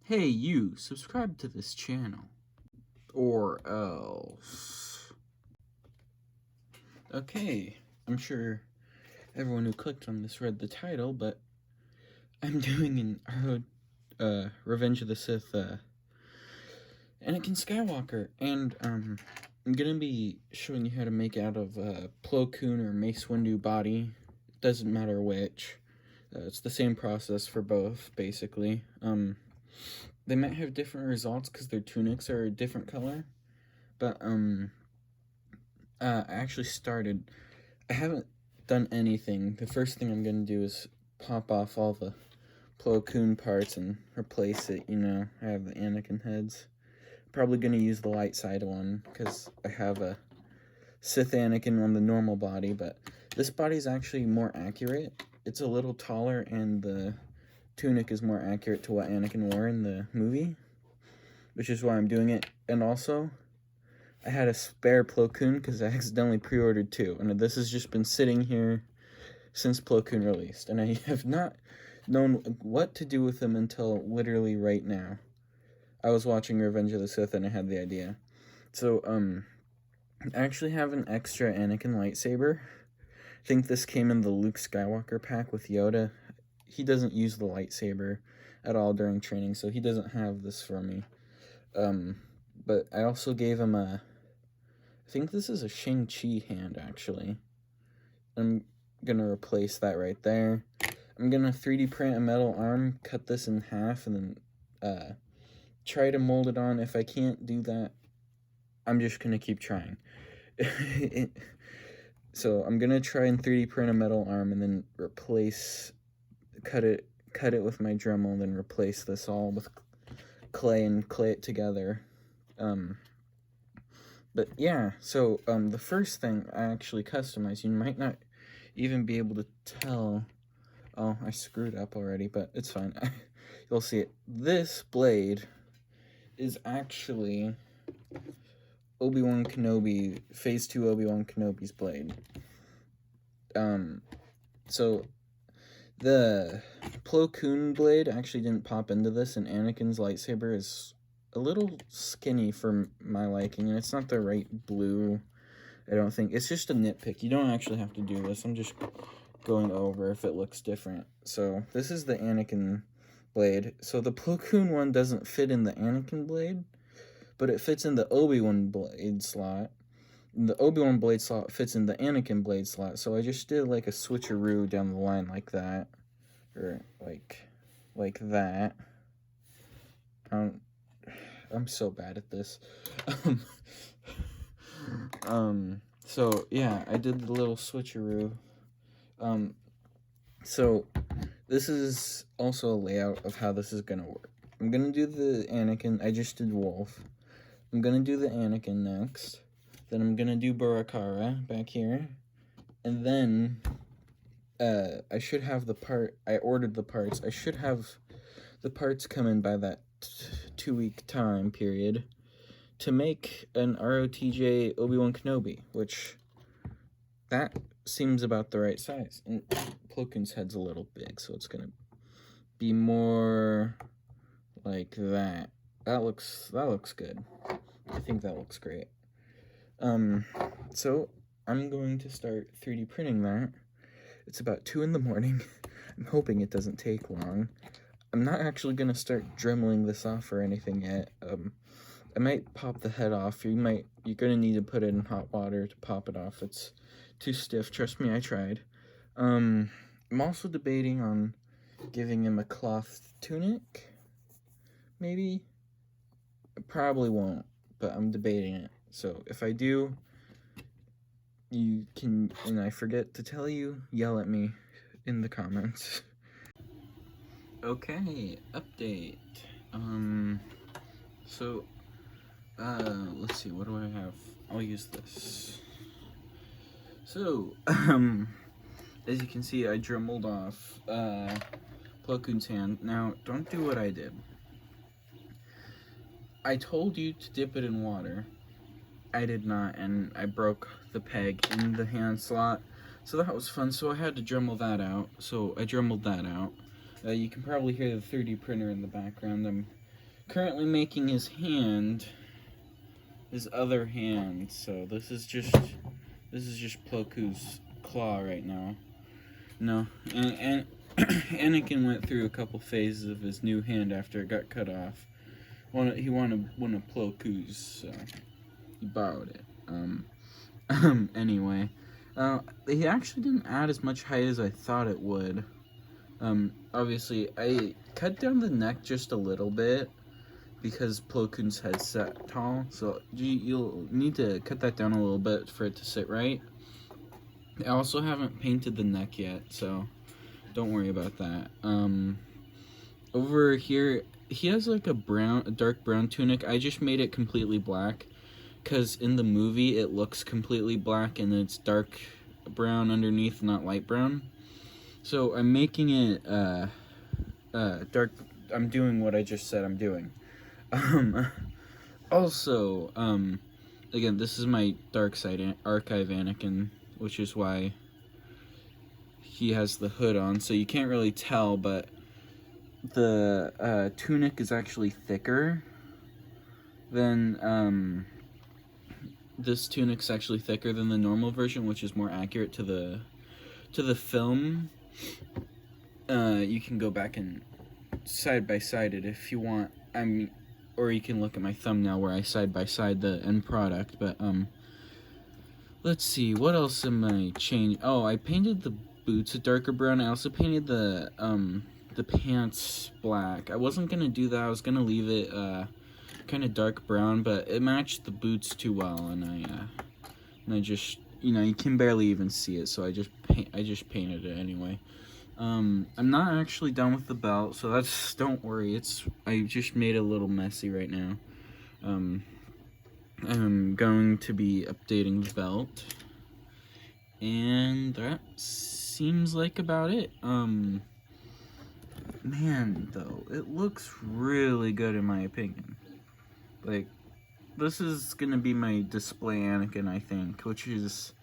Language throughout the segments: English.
Hey you, subscribe to this channel. Or else. Okay, I'm sure everyone who clicked on this read the title, but I'm doing an Revenge of the Sith, Anakin Skywalker, and I'm gonna be showing you how to make out of Plo Koon or Mace Windu body. It doesn't matter which. It's the same process for both, basically. They might have different results because their tunics are a different color, but I actually started. I haven't done anything. The first thing I'm gonna do is pop off all the Plo Koon parts and replace it. You know, I have the Anakin heads. Probably gonna use the light side one because I have a Sith Anakin on the normal body, but this body is actually more accurate. It's a little taller, and the tunic is more accurate to what Anakin wore in the movie, which is why I'm doing it. And also, I had a spare Plo Koon because I accidentally pre-ordered two, and this has just been sitting here since Plo Koon released, and I have not known what to do with them until literally right now. I was watching Revenge of the Sith and I had the idea. So, I actually have an extra Anakin lightsaber. I think this came in the Luke Skywalker pack with Yoda. He doesn't use the lightsaber at all during training, so he doesn't have this for me. But I also gave him I think this is a Shang-Chi hand, actually. I'm gonna replace that right there. I'm gonna 3D print a metal arm, cut this in half, and then try to mold it on. If I can't do that, I'm just gonna keep trying. So I'm gonna try and 3D print a metal arm and then cut it with my Dremel, then replace this all with clay and clay it together. But yeah, so the first thing I actually customized, you might not even be able to tell. Oh, I screwed up already, but it's fine. You'll see it. This blade is actually Obi-Wan Kenobi, Phase 2 Obi-Wan Kenobi's blade. So the Plo Koon blade actually didn't pop into this, and Anakin's lightsaber is a little skinny for my liking, and it's not the right blue, I don't think. It's just a nitpick. You don't actually have to do this. I'm just going over if it looks different. So this is the Anakin blade. So the Plo Koon one doesn't fit in the Anakin blade, but it fits in the Obi-Wan blade slot. And the Obi-Wan blade slot fits in the Anakin blade slot. So I just did like a switcheroo down the line like that. Or like that. I'm so bad at this. So yeah, I did the little switcheroo. So this is also a layout of how this is gonna work. I'm gonna do the Anakin. I just did Wolf. I'm gonna do the Anakin next. Then I'm gonna do Barakara back here. And then I should have the part. I ordered the parts. I should have the parts come in by that 2-week time period to make an ROTJ Obi-Wan Kenobi, which that seems about the right size. And Plo Koon's head's a little big, so it's gonna be more like that. That looks good. I think that looks great. So I'm going to start 3D printing that. It's about 2 in the morning. I'm hoping it doesn't take long. I'm not actually gonna start dremeling this off or anything yet. I might pop the head off. You're gonna need to put it in hot water to pop it off. It's too stiff. Trust me, I tried. I'm also debating on giving him a cloth tunic. Maybe. I probably won't, but I'm debating it. So if I do, you can, and I forget to tell you, yell at me in the comments. Okay, update. So, let's see, what do I have? I'll use this. So, as you can see, I dremeled off, Plo Koon's hand. Now, don't do what I did. I told you to dip it in water. I did not, and I broke the peg in the hand slot. So that was fun, so I had to Dremel that out. So I Dremeled that out. You can probably hear the 3D printer in the background. I'm currently making his hand, his other hand. So this is just Plo Koon's claw right now. No, and Anakin went through a couple phases of his new hand after it got cut off. He wanted one of Plo Koon's, so he borrowed it. Anyway, he actually didn't add as much height as I thought it would. Obviously, I cut down the neck just a little bit because Plo Koon's head's set tall, so you'll need to cut that down a little bit for it to sit right. I also haven't painted the neck yet, so don't worry about that. Over here, he has like a dark brown tunic. I just made it completely black because in the movie it looks completely black and it's dark brown underneath, not light brown. So I'm making it dark. I'm doing what I just said I'm doing. Also, again, this is my dark side archive Anakin, which is why he has the hood on, so you can't really tell, but the tunic is actually thicker than this tunic's actually thicker than the normal version, which is more accurate to the film. You can go back and side by side it if you want. Or you can look at my thumbnail where I side by side the end product. But let's see, what else am I changing? Oh, I painted the boots a darker brown. I also painted the pants black. I wasn't gonna do that. I was gonna leave it kind of dark brown, but it matched the boots too well, and I just, you can barely even see it, so I just painted it anyway. I'm not actually done with the belt, so don't worry. I just made it a little messy right now. I'm going to be updating the belt, and that seems like about it. Man, though, it looks really good in my opinion. Like, this is gonna be my display Anakin, I think, which is,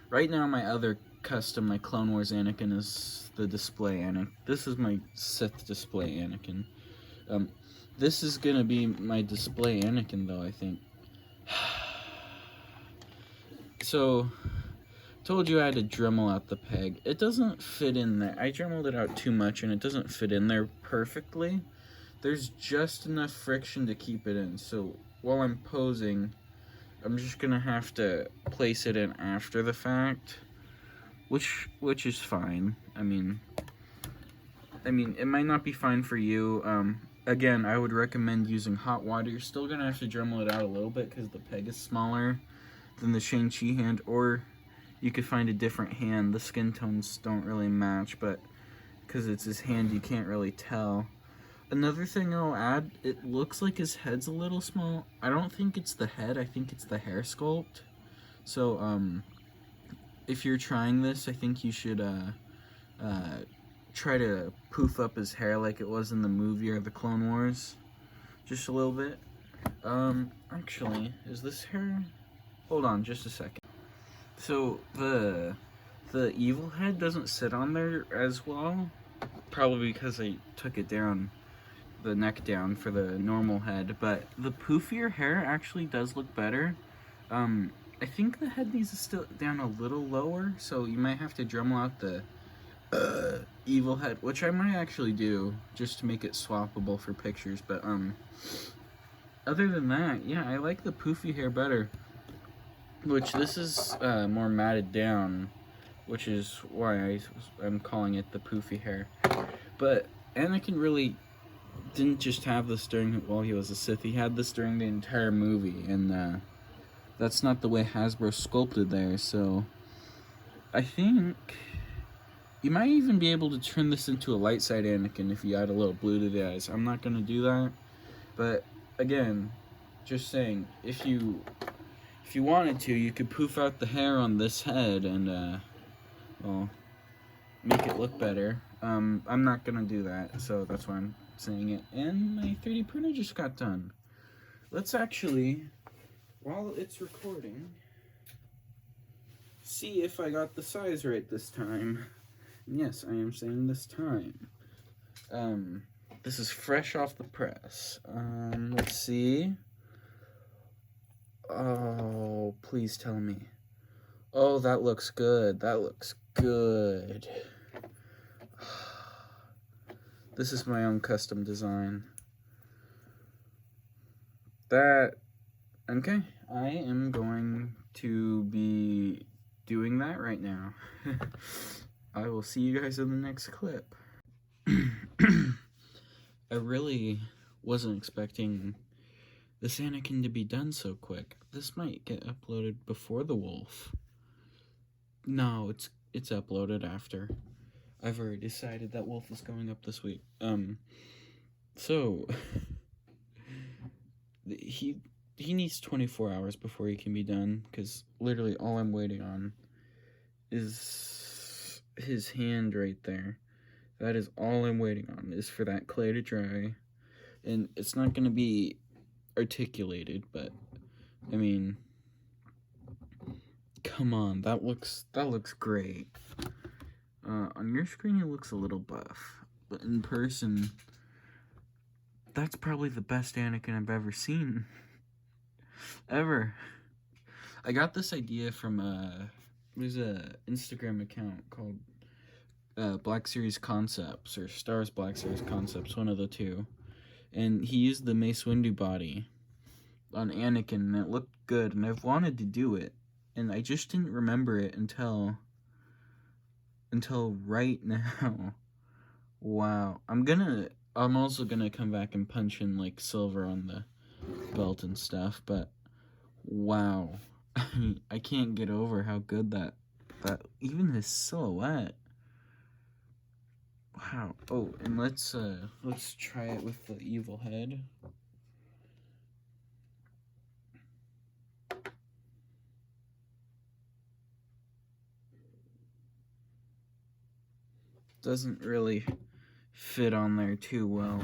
right now my other custom, my Clone Wars Anakin is the display Anakin. This is my Sith display Anakin. This is gonna be my display Anakin, though, I think. So, told you I had to Dremel out the peg. It doesn't fit in there. I Dremeled it out too much, and it doesn't fit in there perfectly. There's just enough friction to keep it in, so while I'm posing, I'm just gonna have to place it in after the fact, which is fine. I mean, it might not be fine for you. Again, I would recommend using hot water. You're still gonna have to Dremel it out a little bit because the peg is smaller than the Shang-Chi hand, or you could find a different hand. The skin tones don't really match, but because it's his hand, you can't really tell. Another thing I'll add, it looks like his head's a little small. I don't think it's the head, I think it's the hair sculpt. So, if you're trying this, I think you should try to poof up his hair like it was in the movie or the Clone Wars. Just a little bit. Actually, is this hair? Hold on just a second. So, the evil head doesn't sit on there as well. Probably because I took it down, the neck down for the normal head, but the poofier hair actually does look better. I think the head needs to still down a little lower, so you might have to Dremel out the evil head, which I might actually do just to make it swappable for pictures. But other than that, yeah, I like the poofy hair better, which this is more matted down, which is why I'm calling it the poofy hair. But Anakin really didn't just have this while he was a Sith. He had this during the entire movie, and that's not the way Hasbro sculpted there. So I think you might even be able to turn this into a light side Anakin if you add a little blue to the eyes. I'm not gonna do that, but again, just saying, if you wanted to, you could poof out the hair on this head and well, make it look better. I'm not gonna do that, so that's why I'm saying it. And my 3D printer just got done. Let's actually, while it's recording, see if I got the size right this time. And yes, I am saying this time. This is fresh off the press. Let's see. Oh, please tell me. Oh, that looks good. That looks good. This is my own custom design. Okay, I am going to be doing that right now. I will see you guys in the next clip. I really wasn't expecting this Anakin to be done so quick. This might get uploaded before the wolf. No, it's uploaded after. I've already decided that wolf is going up this week. So he needs 24 hours before he can be done, because literally all I'm waiting on is his hand right there. That is all I'm waiting on, is for that clay to dry. And it's not going to be articulated, but I mean, come on, that looks great. On your screen it looks a little buff, but in person, that's probably the best Anakin I've ever seen. Ever. I got this idea from there's a Instagram account called Black Series Concepts, or Stars Black Series Concepts, one of the two. And he used the Mace Windu body on Anakin, and it looked good, and I've wanted to do it, and I just didn't remember it until right now. Wow. I'm also gonna come back and punch in like silver on the belt and stuff, but wow. I can't get over how good that even his silhouette. Wow. Oh, and let's try it with the evil head. Doesn't really fit on there too well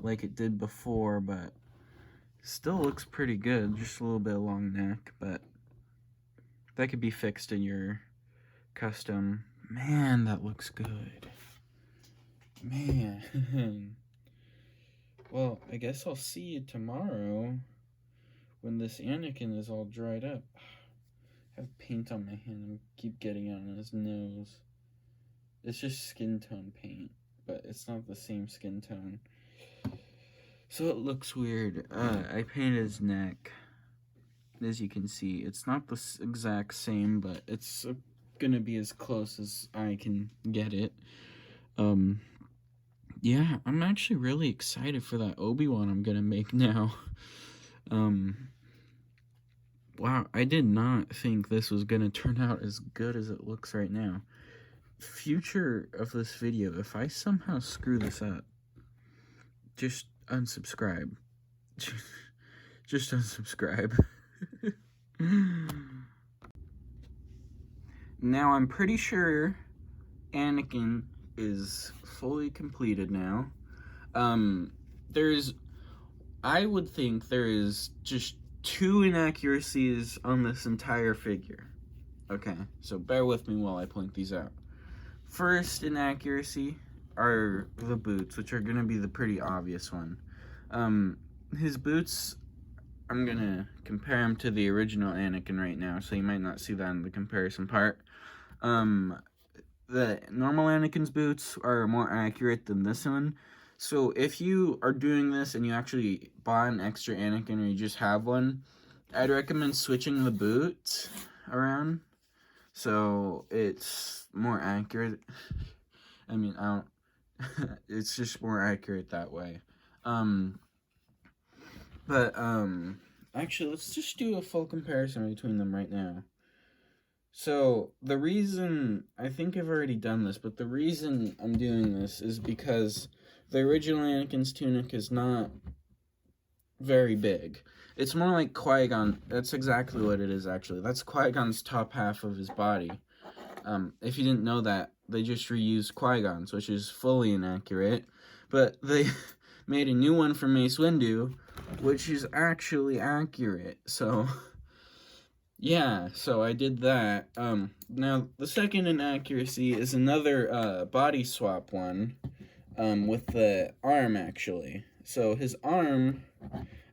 like it did before, but still looks pretty good. Just a little bit long neck, but that could be fixed in your custom. Man, that looks good. Man. Well, I guess I'll see you tomorrow when this Anakin is all dried up. I have paint on my hand. I keep getting it on his nose. It's just skin tone paint, but it's not the same skin tone. So it looks weird. I painted his neck. As you can see, it's not the exact same, but it's gonna be as close as I can get it. Yeah, I'm actually really excited for that Obi-Wan I'm gonna make now. Wow, I did not think this was gonna turn out as good as it looks right now. Future of this video, if I somehow screw this up, just unsubscribe. Just unsubscribe. Now, I'm pretty sure Anakin is fully completed now. I would think there is just 2 inaccuracies on this entire figure. Okay, so bear with me while I point these out. First inaccuracy are the boots, which are going to be the pretty obvious one. His boots, I'm going to compare him to the original Anakin right now, so you might not see that in the comparison part. The normal Anakin's boots are more accurate than this one. So if you are doing this and you actually buy an extra Anakin or you just have one, I'd recommend switching the boot around so it's more accurate. I mean, it's just more accurate that way. Actually, let's just do a full comparison between them right now. So, the reason, I think I've already done this, but the reason I'm doing this is because the original Anakin's tunic is not very big. It's more like Qui-Gon. That's exactly what it is, actually. That's Qui-Gon's top half of his body. If you didn't know that, they just reused Qui-Gon's, which is fully inaccurate. But they made a new one for Mace Windu, which is actually accurate. So, yeah, so I did that. Now, the second inaccuracy is another body swap one. with the arm, actually. So his arm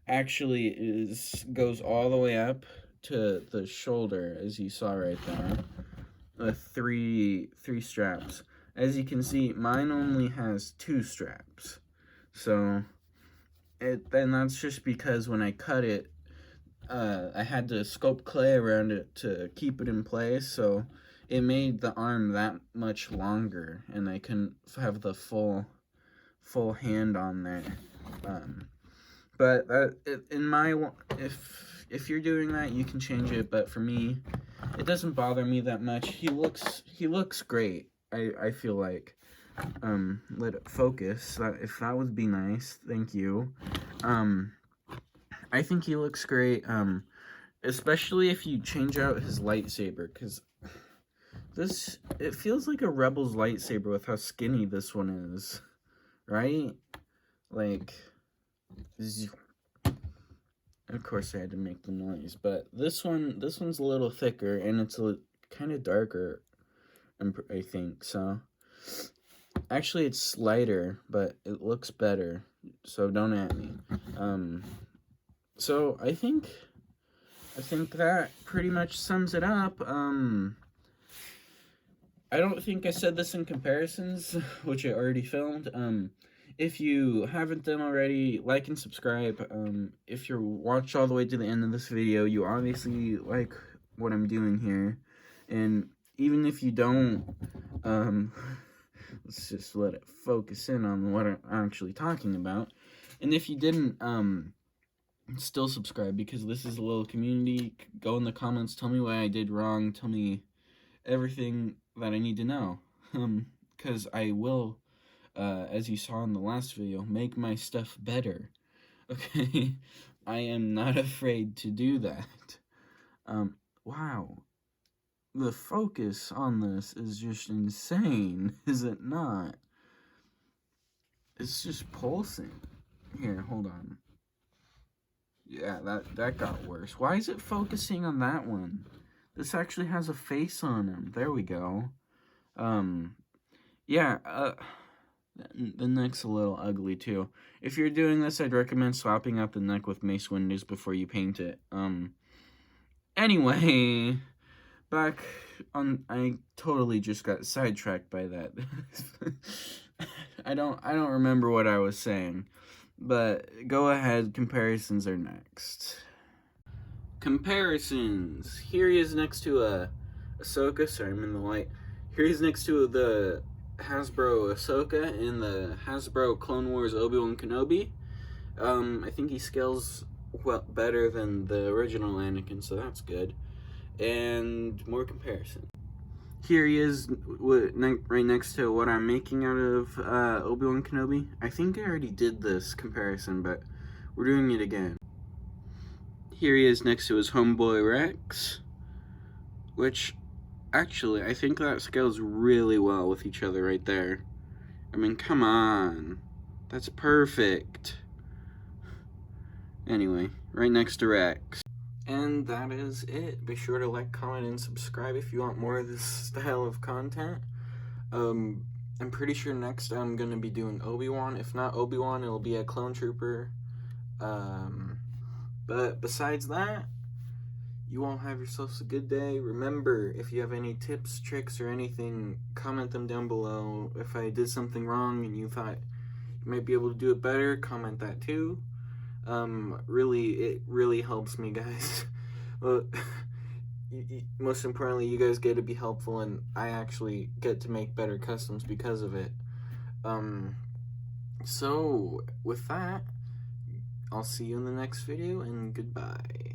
actually goes all the way up to the shoulder, as you saw right there, with three straps. As you can see, mine only has 2 straps. So then that's just because when I cut it, I had to sculpt clay around it to keep it in place, so it made the arm that much longer, and I couldn't have the full hand on there. But if you're doing that, you can change it. But for me, it doesn't bother me that much. He looks great. I feel like. Let it focus. If that would be nice, thank you. I think he looks great. Especially if you change out his lightsaber, because it feels like a Rebel's lightsaber with how skinny this one is, right? Like, of course I had to make the noise, but this one's a little thicker, and it's kind of darker, I think. So actually it's lighter, but it looks better, so don't at me. So I think that pretty much sums it up. I don't think I said this in comparisons, which I already filmed. If you haven't done already, like and subscribe. If you're watched all the way to the end of this video, you obviously like what I'm doing here. And even if you don't, let's just let it focus in on what I'm actually talking about. And if you didn't, still subscribe, because this is a little community. Go in the comments, tell me what I did wrong, tell me everything that I need to know, because I will, as you saw in the last video, make my stuff better, okay? I am not afraid to do that. Wow, the focus on this is just insane, is it not? It's just pulsing. Here, hold on. Yeah, that got worse. Why is it focusing on that one? This actually has a face on him. There we go. Yeah, the neck's a little ugly too. If you're doing this, I'd recommend swapping out the neck with Mace Windu's before you paint it. Anyway, back on, I totally just got sidetracked by that. I don't remember what I was saying. But go ahead, comparisons are next. Comparisons. Here he is next to Ahsoka. Sorry, I'm in the light. Here he's next to the Hasbro Ahsoka in the Hasbro Clone Wars Obi-Wan Kenobi. I think he scales better than the original Anakin, so that's good. And more comparison. Here he is right next to what I'm making out of Obi-Wan Kenobi. I think I already did this comparison, but we're doing it again. Here he is next to his homeboy Rex, which actually I think that scales really well with each other right there. I mean, come on. That's perfect. Anyway, right next to Rex. And that is it. Be sure to like, comment, and subscribe if you want more of this style of content. I'm pretty sure next I'm going to be doing Obi-Wan. If not Obi-Wan, it'll be a Clone Trooper. But besides that, you all have yourselves a good day. Remember, if you have any tips, tricks, or anything, comment them down below. If I did something wrong and you thought you might be able to do it better, comment that too. It really helps me, guys. Well, most importantly, you guys get to be helpful, and I actually get to make better customs because of it. So with that, I'll see you in the next video, and goodbye.